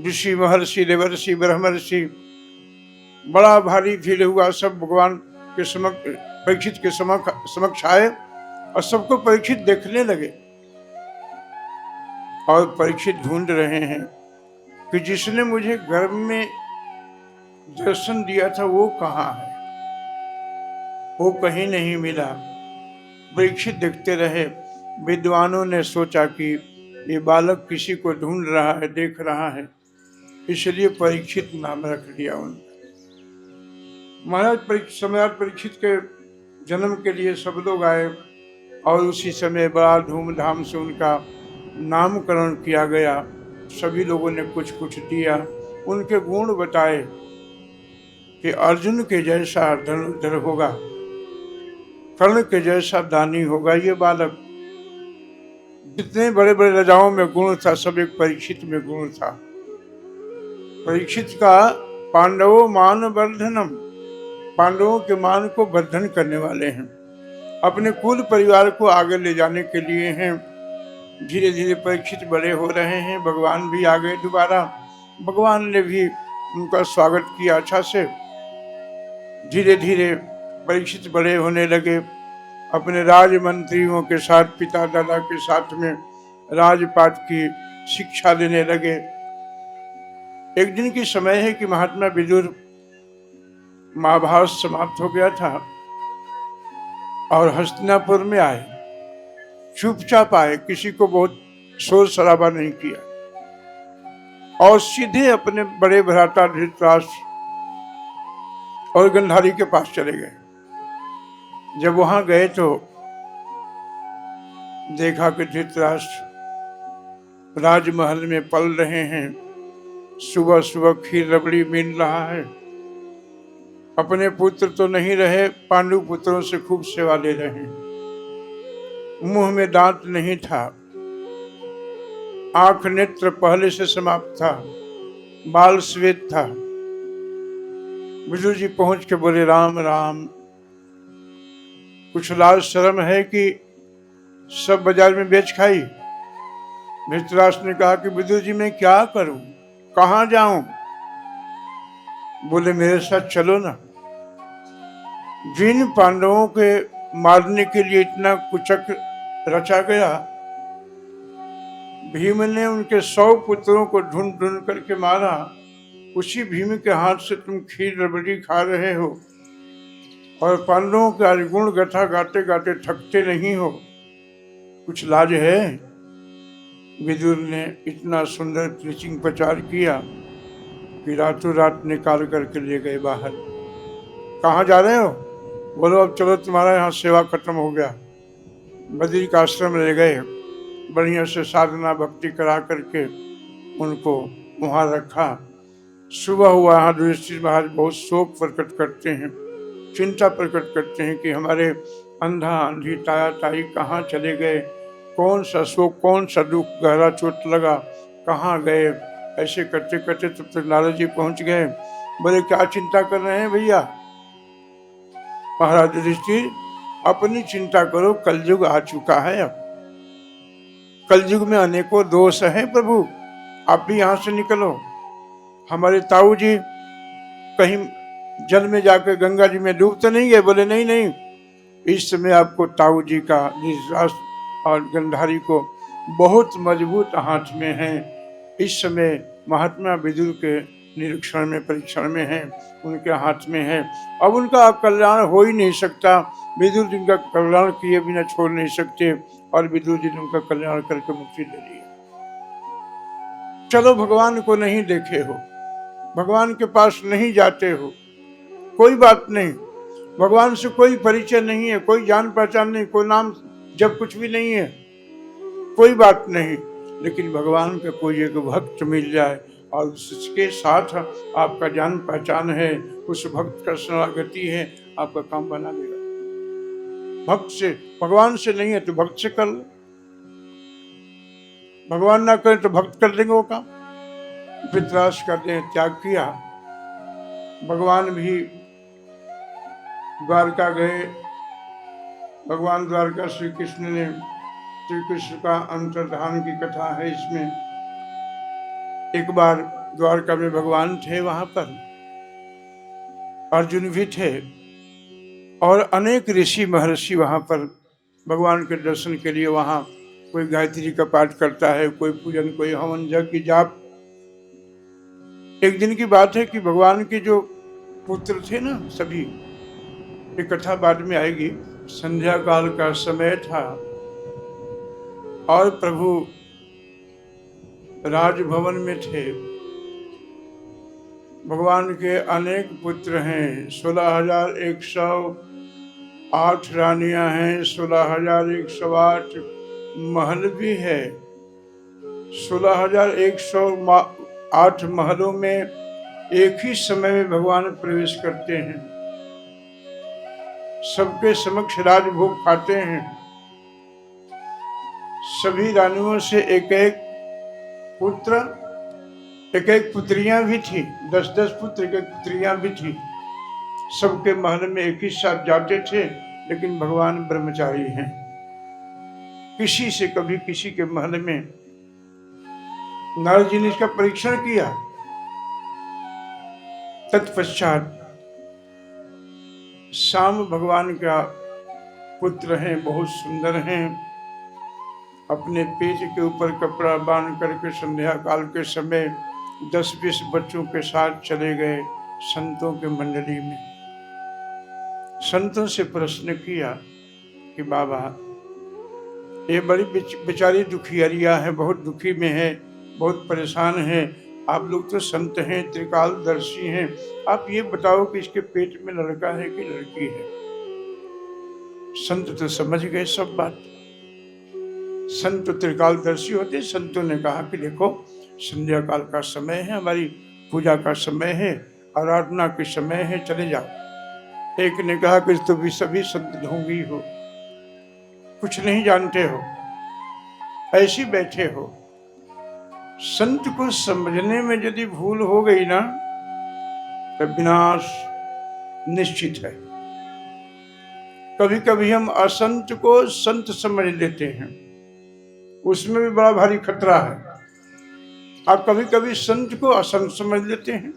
S1: ऋषि, महर्षि, देवर्षि, ब्रह्मर्षि। बड़ा भारी भीड़ हुआ। सब भगवान के समक्ष, परीक्षित के समक्ष आए और सबको परीक्षित देखने लगे। और परीक्षित ढूंढ रहे हैं कि जिसने मुझे गर्भ में दर्शन दिया था वो कहाँ है, वो कहीं नहीं मिला। परीक्षित देखते रहे। विद्वानों ने सोचा कि ये बालक किसी को ढूंढ रहा है, देख रहा है, इसलिए परीक्षित नाम रख दिया उनका। सम्राट परीक्षित के जन्म के लिए सब लोग आए और उसी समय बड़ा धूमधाम से उनका नामकरण किया गया। सभी लोगों ने कुछ कुछ दिया, उनके गुण बताए कि अर्जुन के जैसा धनुर्धर होगा, कर्ण के जैसा दानी होगा ये बालक। जितने बड़े बड़े राजाओं में गुण था, सब एक परीक्षित में गुण था। परीक्षित का पांडवों मान वर्धनम, पांडवों के मान को वर्धन करने वाले हैं, अपने कुल परिवार को आगे ले जाने के लिए हैं। धीरे धीरे परीक्षित बड़े हो रहे हैं। भगवान भी आ गए दोबारा। भगवान ने भी उनका स्वागत किया अच्छा से। धीरे धीरे परीक्षित बड़े होने लगे। अपने राजमंत्रियों के साथ, पिता दादा के साथ में राजपाट की शिक्षा देने लगे। एक दिन की समय है कि महात्मा विदुर, महाभारत समाप्त हो गया था और हस्तिनापुर में आए। चुपचाप आए, किसी को बहुत शोर शराबा नहीं किया और सीधे अपने बड़े भ्राता धृतराष्ट्र और गंधारी के पास चले गए। जब वहां गए तो देखा कि धृतराष्ट्र राजमहल में पल रहे हैं। सुबह सुबह खीर रबड़ी मिल रहा है। अपने पुत्र तो नहीं रहे, पांडु पुत्रों से खूब सेवा ले रहे हैं। मुंह में दांत नहीं था, आंख नेत्र पहले से समाप्त था, बाल श्वेत था। विदुर जी पहुंच के बोले, राम राम, कुछ लाज शर्म है कि सब बाजार में बेच खाई। धृतराष्ट्र ने कहा कि विदुर जी मैं क्या करूं, कहां जाऊं? बोले मेरे साथ चलो ना। जिन पांडवों के मारने के लिए इतना कुचक रचा गया, भीम ने उनके 100 पुत्रों को ढूंढ ढूंढ करके मारा। उसी भीम के हाथ से तुम खीर रबड़ी खा रहे हो और पांडवों का गुण गाथा गाते गाते थकते नहीं हो। कुछ लाज है? विदुर ने इतना सुंदर प्रीचिंग प्रचार किया कि रातों रात निकाल करके ले गए बाहर। कहाँ जा रहे हो? बोलो अब चलो, तुम्हारा यहाँ सेवा खत्म हो गया। बद्री का आश्रम ले गए, बढ़िया से साधना भक्ति करा करके उनको वहाँ रखा। सुबह हुआ, यहाँ युधिष्ठिर महाराज बहुत शोक प्रकट करते हैं, चिंता प्रकट करते हैं कि हमारे अंधा अंधी ताया ताई कहाँ चले गए, कौन सा शोक, कौन सा दुख, गहरा चोट लगा, कहाँ गए। ऐसे करते करते तब तक नारद जी पहुँच गए। बोले क्या चिंता कर रहे हैं भैया? महाराज युधिष्ठिर अपनी चिंता करो, कलयुग आ चुका है। अब कलयुग में अनेकों दोष हैं प्रभु, आप भी यहाँ से निकलो। हमारे ताऊ जी कहीं जल में जाकर गंगा जी में डूब तो नहीं गए? बोले नहीं नहीं, इस समय आपको ताऊ जी का, धृतराष्ट्र और गंधारी को बहुत मजबूत हाथ में है। इस समय महात्मा विदुर के निरीक्षण में, परीक्षण में है, उनके हाथ में है। अब उनका कल्याण हो ही नहीं सकता। विदुर जी का कल्याण किए बिना छोड़ नहीं सकते और विदुर जी ने उनका कल्याण करके मुक्ति दे दी। चलो, भगवान को नहीं देखे हो, भगवान के पास नहीं जाते हो, कोई बात नहीं। भगवान से कोई परिचय नहीं है, कोई जान पहचान नहीं, कोई नाम जब कुछ भी नहीं है, कोई बात नहीं। लेकिन भगवान का कोई एक भक्त मिल जाए और उसके साथ आपका जान पहचान है, उस भक्त का शरणागति है, आपका काम बना देगा। भक्त से, भगवान से नहीं है तो भक्त से कर लो। भगवान ना करे तो भक्त कर देंगे वो काम। धृतराष्ट्र करते हैं, त्याग किया। भगवान भी द्वारका गए। भगवान द्वारका श्री कृष्ण ने, श्री कृष्ण का अंतर्धान की कथा है इसमें। एक बार द्वारका में भगवान थे, वहां पर अर्जुन भी थे और अनेक ऋषि महर्षि वहां पर भगवान के दर्शन के लिए। वहां कोई गायत्री का पाठ करता है, कोई पूजन, कोई हवन यज्ञ जाप। एक दिन की बात है कि भगवान के जो पुत्र थे ना, सभी ये कथा बाद में आएगी। संध्या काल का समय था और प्रभु राजभवन में थे। भगवान के अनेक पुत्र हैं, 16,108 रानियां हैं, 16,108 महल भी है। 16,108 महलों में एक ही समय में भगवान प्रवेश करते हैं, सबके समक्ष राजभोग खाते हैं। सभी रानियों से एक एक पुत्र, एक एक पुत्रियां भी थी, 10-10 पुत्र, एक एक पुत्रियां भी थी। सबके महल में एक ही साथ जाते थे, लेकिन भगवान ब्रह्मचारी हैं। किसी से कभी किसी के महल में नारद जी ने इसका परीक्षण किया। तत्पश्चात शाम भगवान का पुत्र हैं, बहुत सुंदर हैं, अपने पेट के ऊपर कपड़ा बांध करके संध्या काल के समय 10-20 बच्चों के साथ चले गए संतों के मंडली में। संतों से प्रश्न किया कि बाबा, ये बड़ी बेचारी दुखियारिया है, बहुत दुखी में है, बहुत परेशान है। आप लोग तो संत हैं, त्रिकालदर्शी हैं, आप ये बताओ कि इसके पेट में लड़का है कि लड़की है। संत तो समझ गए सब बात। संत त्रिकालदर्शी होते। संतों ने कहा कि देखो, संध्या काल का समय है, हमारी पूजा का समय है, आराधना के समय है, चले जाओ। एक ने कहा कि तुम भी सभी संत ढोंगी हो, कुछ नहीं जानते हो, ऐसी बैठे हो। संत को समझने में यदि भूल हो गई ना, तो विनाश निश्चित है। कभी कभी हम असंत को संत समझ लेते हैं, उसमें भी बड़ा भारी खतरा है। आप कभी कभी संत को असंत समझ लेते हैं,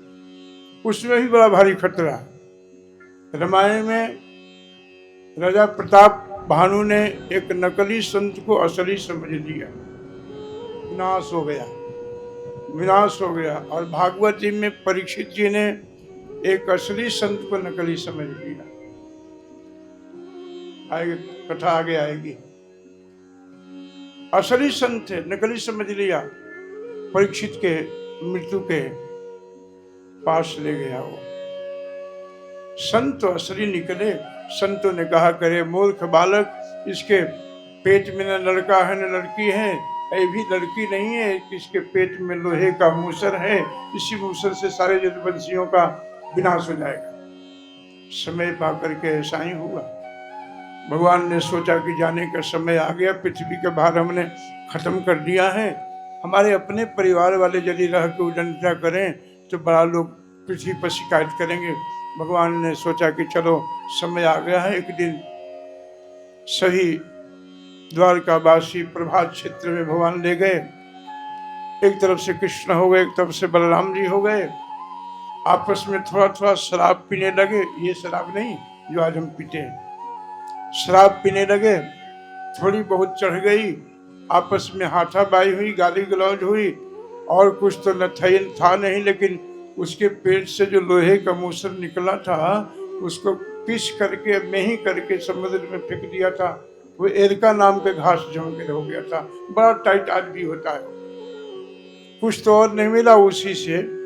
S1: उसमें भी बड़ा भारी खतरा है। रामायण में राजा प्रताप भानु ने एक नकली संत को असली समझ लिया, विनाश हो गया, विनाश हो गया। और भागवत जी में परीक्षित जी ने एक असली संत को नकली समझ लिया। आगे कथा आगे आएगी। असली संत थे, नकली समझ लिया। परीक्षित के मृत्यु के पास ले गया वो। संत तो असली निकले। संतों ने कहा, करे मूर्ख बालक, इसके पेट में न लड़का है न लड़की है, ये भी लड़की नहीं है, इसके पेट में लोहे का मूसर है, इसी मूसर से सारे यदुवंशियों का विनाश हो जाएगा। समय पा करके ऐसा ही हुआ। भगवान ने सोचा कि जाने का समय आ गया, पृथ्वी का भार हमने खत्म कर दिया है। हमारे अपने परिवार वाले यदि रह के उदंडता करें तो बड़ा लोग पृथ्वी पर शिकायत करेंगे। भगवान ने सोचा कि चलो समय आ गया है। एक दिन सभी द्वारकावासी प्रभात क्षेत्र में भगवान ले गए। एक तरफ से कृष्ण हो गए, एक तरफ से बलराम जी हो गए। आपस में थोड़ा थोड़ा शराब पीने लगे। ये शराब नहीं जो आज हम पीते हैं, शराब पीने लगे। थोड़ी बहुत चढ़ गई, आपस में हाथापाई हुई, गाली गलौज हुई। और कुछ तो न था नहीं, लेकिन उसके पेट से जो लोहे का मूसर निकला था उसको पिस करके मेही करके समुद्र में फेंक दिया था। वो एरका नाम के घास जम के हो गया था। बड़ा टाइट आदमी होता है। कुछ तो और नहीं मिला, उसी से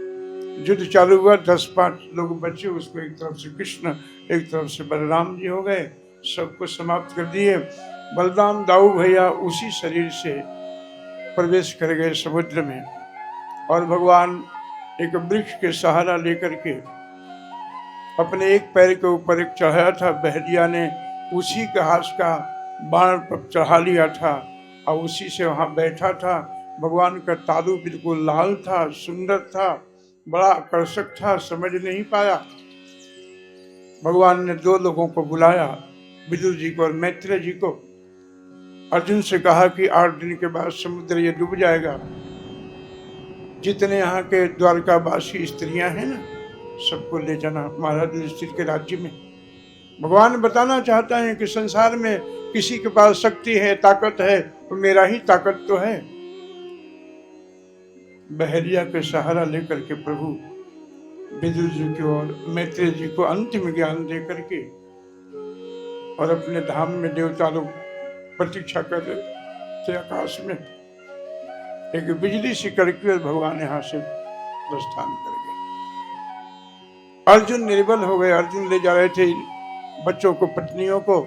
S1: युद्ध चालू हुआ। 10-5 लोग बचे। उसको एक तरफ से कृष्ण, एक तरफ से बलराम जी हो गए, सबको समाप्त कर दिए। बलराम दाऊ भैया उसी शरीर से प्रवेश कर गए समुद्र में। और भगवान एक वृक्ष के सहारा लेकर के अपने एक पैर के ऊपर एक चढ़ाया था। बहलिया ने उसी के हाथ का बाण पर चढ़ा लिया था और उसी से वहां बैठा था। भगवान का तालू बिल्कुल लाल था, सुंदर था, बड़ा आकर्षक था। समझ नहीं पाया। भगवान ने 2 लोगों को बुलाया, विदुर जी को और मैत्रेय जी को। अर्जुन से कहा कि 8 दिन के बाद समुद्र ये डूब जाएगा। जितने यहाँ के द्वारकावासी स्त्रियां हैं ना, सबको ले जाना महाराज युधिष्ठिर के राज्य में। भगवान बताना चाहता है कि संसार में किसी के पास शक्ति है, ताकत है, तो मेरा ही ताकत तो है। बहलिया के सहारा लेकर के प्रभु विदुर जी को और मैत्रेय जी को अंतिम ज्ञान दे करके और अपने धाम में देवता लोग प्रतीक्षा कर रहे थे। आकाश में एक बिजली सी कड़की और भगवान यहाँ से प्रस्थान कर गए। अर्जुन निर्बल हो गए। अर्जुन ले जा रहे थे बच्चों को, पत्नियों को।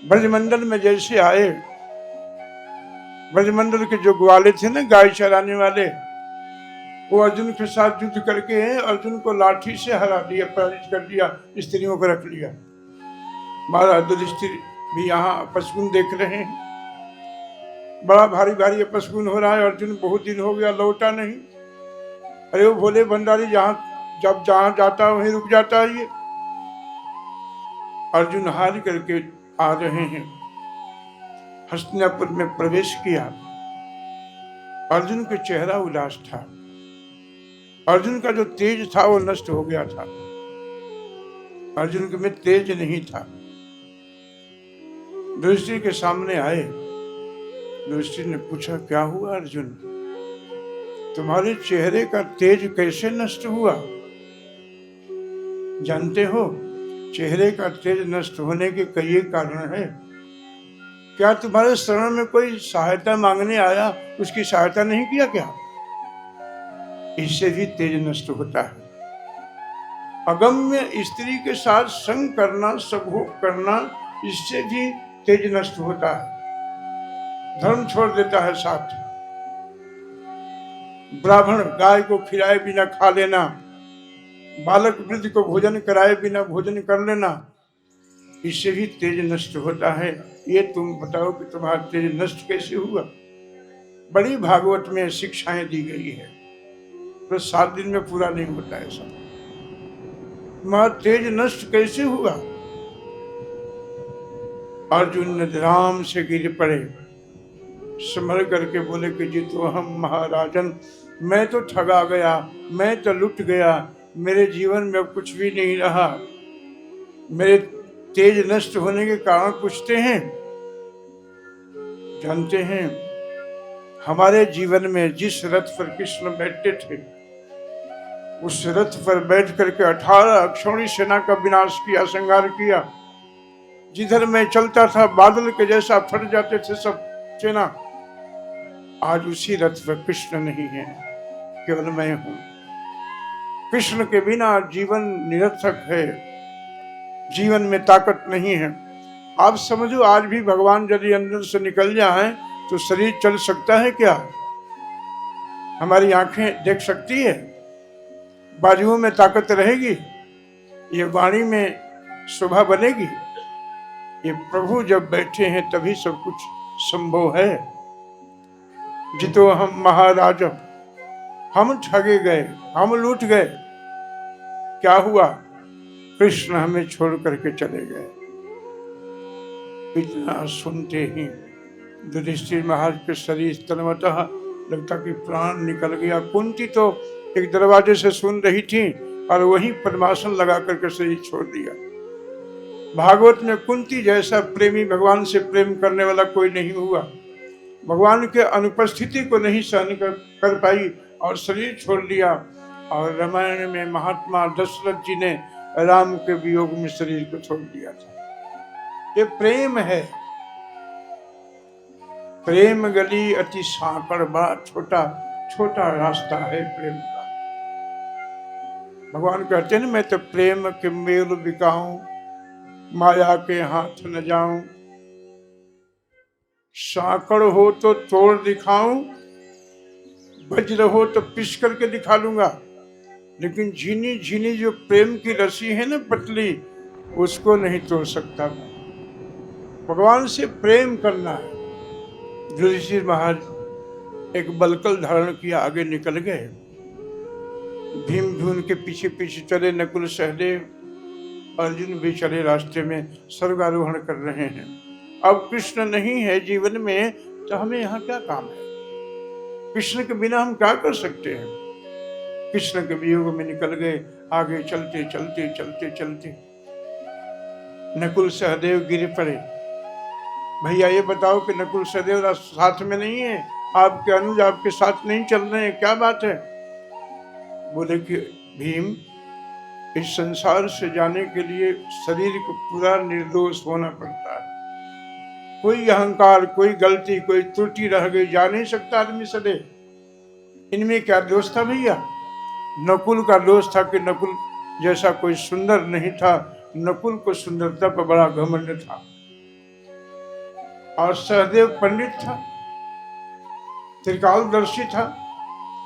S1: ब्रजमंडल में जैसे आए, ब्रजमंडल के जो ग्वाले थे ना, गाय चराने वाले, वो अर्जुन के साथ युद्ध करके अर्जुन को लाठी से हरा दिया, पराजित कर दिया, स्त्रियों को रख लिया। महाराज युधिष्ठिर भी यहाँ अपशकुन देख रहे हैं। बड़ा भारी भारी अपशकुन हो रहा है। अर्जुन बहुत दिन हो गया लौटा नहीं। अरे वो भोले भंडारी जब जहां जाता वहीं रुक जाता है ये। अर्जुन हार करके आ रहे हैं। हस्तिनापुर में प्रवेश किया। अर्जुन का चेहरा उदास था। अर्जुन का जो तेज था वो नष्ट हो गया था। अर्जुन के में तेज नहीं था। युधिष्ठिर के सामने आए। युधिष्ठिर ने पूछा, क्या हुआ अर्जुन, तुम्हारे चेहरे का तेज कैसे नष्ट हुआ? जानते हो, चेहरे का तेज नष्ट होने के कई कारण है। क्या तुम्हारे शरण में कोई सहायता मांगने आया, उसकी सहायता नहीं किया क्या? इससे भी तेज नष्ट होता है। अगम्य स्त्री के साथ संग करना, संभोग करना, इससे भी तेज नष्ट होता है। धर्म छोड़ देता है साथ। ब्राह्मण गाय को खिलाए बिना खा लेना, बालक वृद्ध को भोजन कराए बिना भोजन कर लेना, इससे भी तेज नष्ट होता है। ये तुम बताओ कि तुम्हारा तेज नष्ट कैसे हुआ? बड़ी भागवत में शिक्षाएं दी गई है, तो 7 दिन में पूरा नहीं होता है सब। तुम्हारा तेज नष्ट कैसे हुआ? अर्जुन ने राम से गिर पड़े, संभल करके बोले कि जी तो हम महाराजन, मैं तो ठगा गया, मैं तो लुट गया, मेरे जीवन में अब कुछ भी नहीं रहा। मेरे तेज नष्ट होने के कारण पूछते हैं। जानते हैं, हमारे जीवन में जिस रथ पर कृष्ण बैठते थे, उस रथ पर बैठ करके 18 अक्षौणी सेना का विनाश किया, संहार किया। जिधर मैं चलता था बादल के जैसा फट जाते थे सब सेना। आज उसी रथ पर कृष्ण नहीं है, केवल मैं हूं। कृष्ण के बिना जीवन निरर्थक है, जीवन में ताकत नहीं है। आप समझो, आज भी भगवान यदि अंदर से निकल जाए तो शरीर चल सकता है क्या? हमारी आंखें देख सकती है? बाजुओं में ताकत रहेगी? ये वाणी में शोभा बनेगी? ये प्रभु जब बैठे हैं तभी सब कुछ संभव है। जितो हम महाराज, हम ठगे गए, हम लूट गए। क्या हुआ? कृष्ण हमें छोड़ करके चले गए। इतना सुनते ही युधिष्ठिर महाराज के शरीर तन्मतः लगता कि प्राण निकल गया। कुंती तो एक दरवाजे से सुन रही थी और वहीं पद्मासन लगा करके शरीर छोड़ दिया। भागवत में कुंती जैसा प्रेमी, भगवान से प्रेम करने वाला कोई नहीं हुआ। भगवान के अनुपस्थिति को नहीं सहन कर पाई और शरीर छोड़ दिया। और रामायण में महात्मा दशरथ जी ने राम के वियोग में शरीर को छोड़ दिया था। ये प्रेम है। प्रेम गली अति सांकड़, बड़ा छोटा छोटा रास्ता है प्रेम का। भगवान कहते हैं, मैं तो प्रेम के मेल बिकाऊं, माया के हाथ न जाऊं। सांकड़ हो तो तोड़ दिखाऊं, वज्र हो तो पिस करके दिखा लूंगा, लेकिन झीनी झीनी जो प्रेम की रस्सी है ना, पतली, उसको नहीं तोड़ सकता मैं। भगवान से प्रेम करना है। युधिष्ठिर महाराज एक बलकल धारण किया, आगे निकल गए। भीम भी उनके पीछे पीछे चले, नकुल सहदेव अर्जुन भी चले रास्ते में, स्वर्गारोहण कर रहे हैं। अब कृष्ण नहीं है जीवन में तो हमें यहाँ क्या काम है? कृष्ण के बिना हम क्या कर सकते हैं? कृष्ण के वियोग में निकल गए। आगे चलते चलते चलते चलते नकुल सहदेव गिर पड़े। भैया ये बताओ कि नकुल सहदेव साथ में नहीं है, आपके अनुज आपके साथ नहीं चल रहे हैं, क्या बात है? बोले कि भीम, इस संसार से जाने के लिए शरीर को पूरा निर्दोष होना पड़ता है। कोई अहंकार, कोई गलती, कोई त्रुटि रह गई, जा नहीं सकता आदमी सदे। इनमें क्या दोष था भैया? नकुल का दोष था कि नकुल जैसा कोई सुंदर नहीं था। नकुल को सुंदरता पर बड़ा घमंड था। और सहदेव पंडित था, त्रिकालदर्शी था,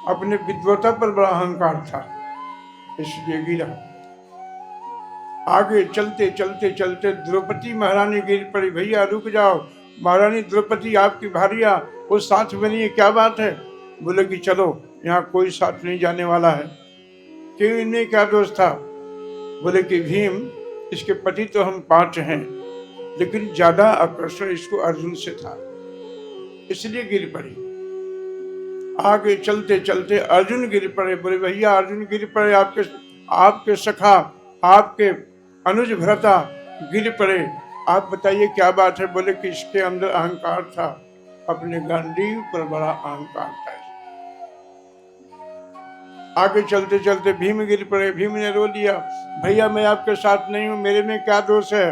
S1: अपने विद्वता पर बड़ा अहंकार था, इसलिए गिरा। आगे चलते चलते चलते द्रौपदी महारानी गिर पड़ी। भैया रुक जाओ, महारानी द्रौपदी आपकी भारिया, वो साथ में नहीं है, क्या बात है? बोले कि चलो, यहाँ कोई साथ नहीं जाने वाला है। क्यों, इनमें क्या दोष था? बोले कि भीम, इसके पति तो हम 5 हैं, लेकिन ज्यादा आकर्षण इसको अर्जुन से था, इसलिए गिर पड़ी। आगे चलते चलते अर्जुन गिर पड़े। बोले भैया अर्जुन गिर पड़े, आपके सखा, आपके अनुज भ्राता गिर पड़े, आप बताइए क्या बात है? बोले कि इसके अंदर अहंकार था, अपने गांडीव पर बड़ा अहंकार था। आगे चलते चलते भीम गिर पड़े। भीम ने रो दिया, भैया मैं आपके साथ नहीं हूं, मेरे में क्या दोष है?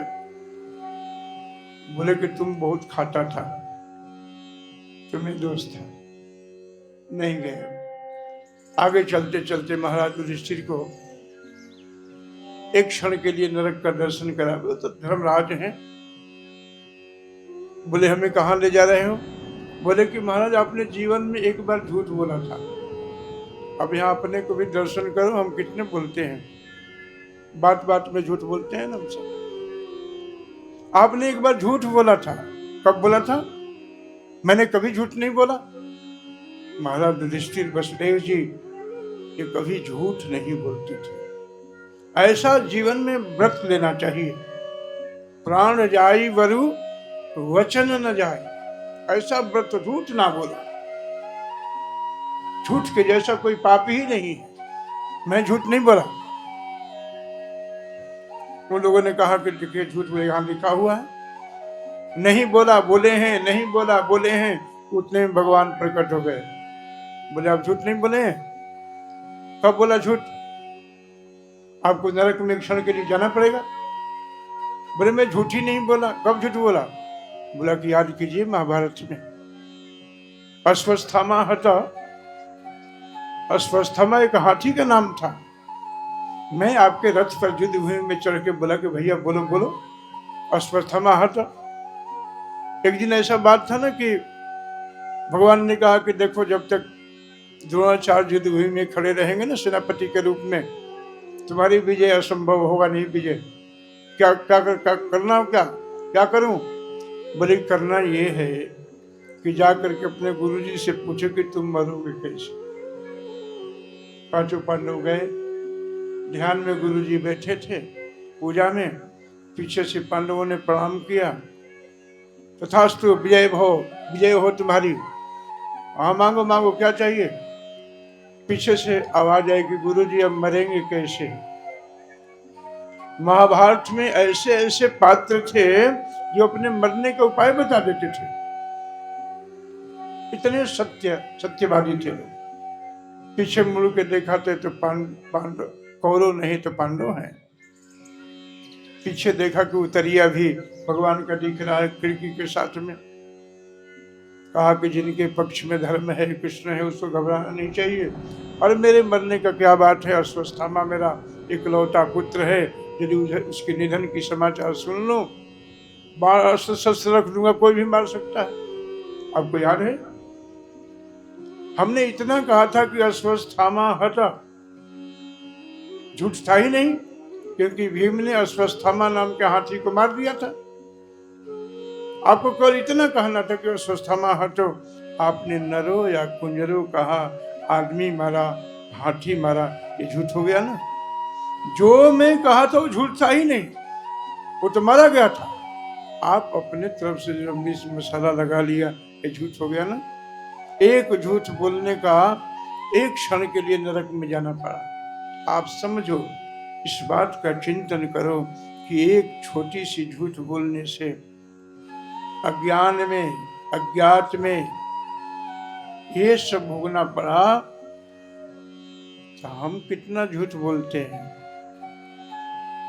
S1: बोले कि तुम बहुत खाता था, तुम्हें दोष था, नहीं गए। आगे चलते चलते महाराज युधिष्ठिर को एक क्षण के लिए नरक का दर्शन करा। वो तो धर्मराज हैं। बोले हमें कहाँ ले जा रहे हो? बोले कि महाराज आपने जीवन में एक बार झूठ बोला था, अब यहाँ अपने को भी दर्शन करो। हम कितने बोलते हैं, बात बात में झूठ बोलते हैं ना हमसे। आपने एक बार झूठ बोला था। कब बोला था? मैंने कभी झूठ नहीं बोला। महाराज युधिष्ठिर वसुदेव जी ये कभी झूठ नहीं बोलते थे। ऐसा जीवन में व्रत लेना चाहिए, प्राण जाई वरु वचन न जाए। ऐसा व्रत, झूठ ना बोला। झूठ के जैसा कोई पाप ही नहीं है। मैं झूठ नहीं बोला। उन लोगों ने कहा कि देखिए झूठ बोले, यहां लिखा हुआ है। नहीं बोला, बोले हैं, नहीं बोला, बोले हैं। उतने में भगवान प्रकट हो गए। बोले आप झूठ नहीं बोले हैं? कब बोला झूठ? आपको नरक में एक क्षण के लिए जाना पड़ेगा। बोले मैं झूठ ही नहीं बोला। कब झूठ बोला? बोला कि याद कीजिए महाभारत में अश्वस्थामा हटा। अश्वस्थामा एक हाथी का नाम था। मैं आपके रथ पर युद्ध भूमि में चढ़ के बोला कि भैया बोलो बोलो, अश्वस्थामा हटा। एक दिन ऐसा बात था ना कि भगवान ने कहा कि देखो जब तक द्रोणाचार्य युद्ध भूमि में खड़े रहेंगे ना सेनापति के रूप में, तुम्हारी विजय असंभव होगा नहीं। विजय क्या क्या करना, क्या करूं? बोले करना ये है कि जाकर के अपने गुरुजी से पूछो कि तुम मरोगे कैसे। 5 पांडव गए, ध्यान में गुरुजी बैठे थे पूजा में। पीछे से पांडवों ने प्रणाम किया, तथास्तु विजय हो तुम्हारी। हाँ मांगो मांगो, क्या चाहिए? पीछे से आवाज आई कि गुरुजी अब मरेंगे कैसे। महाभारत में ऐसे ऐसे पात्र थे जो अपने मरने का उपाय बता देते थे। इतने सत्यवादी थे लोग। पीछे मुड़ के देखा तो पांडव, कौरव नहीं तो पांडव हैं। पीछे देखा कि उतरिया भी भगवान का दिख रहा है खिड़की के साथ में। कहा कि जिनके पक्ष में धर्म है, कृष्ण है, उसको घबराना नहीं चाहिए। और मेरे मरने का क्या बात है? अश्वस्थामा मेरा इकलौता पुत्र है, यदि उसके निधन की समाचार सुन लो, शस्त्र रख दूंगा, कोई भी मार सकता है। आपको याद है हमने इतना कहा था कि अश्वस्थामा हटा। झूठ था ही नहीं, क्योंकि भीम ने अश्वस्थामा नाम के हाथी को मार दिया था। आपको केवल इतना कहना था कि अश्वस्थामा हटो। आपने नरो या कुंजरो कहा, आदमी मारा, हाथी मारा, ये झूठ हो गया ना। जो मैं कहा था वो झूठ था ही नहीं, वो तो मारा गया था। आप अपने तरफ से जो मिर्च मसाला लगा लिया, ये झूठ हो गया ना। एक झूठ बोलने का एक क्षण के लिए नरक में जाना पड़ा। आप समझो, इस बात का चिंतन करो कि एक छोटी सी झूठ बोलने से अज्ञान में, अज्ञात में ये सब भोगना पड़ा। तो हम कितना झूठ बोलते हैं।